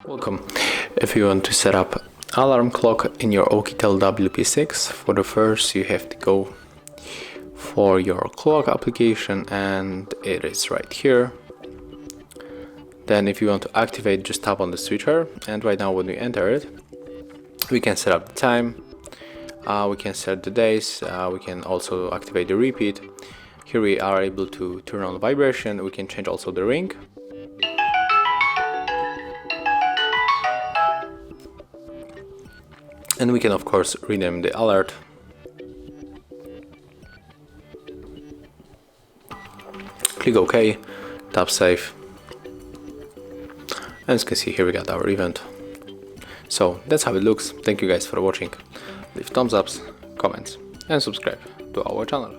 Welcome. If you want to set up alarm clock in your Oukitel WP6, for the first you have to go for your clock application, and it is right here. Then if you want to activate, just tap on the switcher, and right now when we enter it, we can set up the time, we can set the days, we can also activate the repeat. Here we are able to turn on the vibration, we can change also the ring. And we can of course rename the alert. Click OK, tap save. And as you can see, here we got our event. So that's how it looks. Thank you guys for watching. Leave thumbs ups, comments and subscribe to our channel.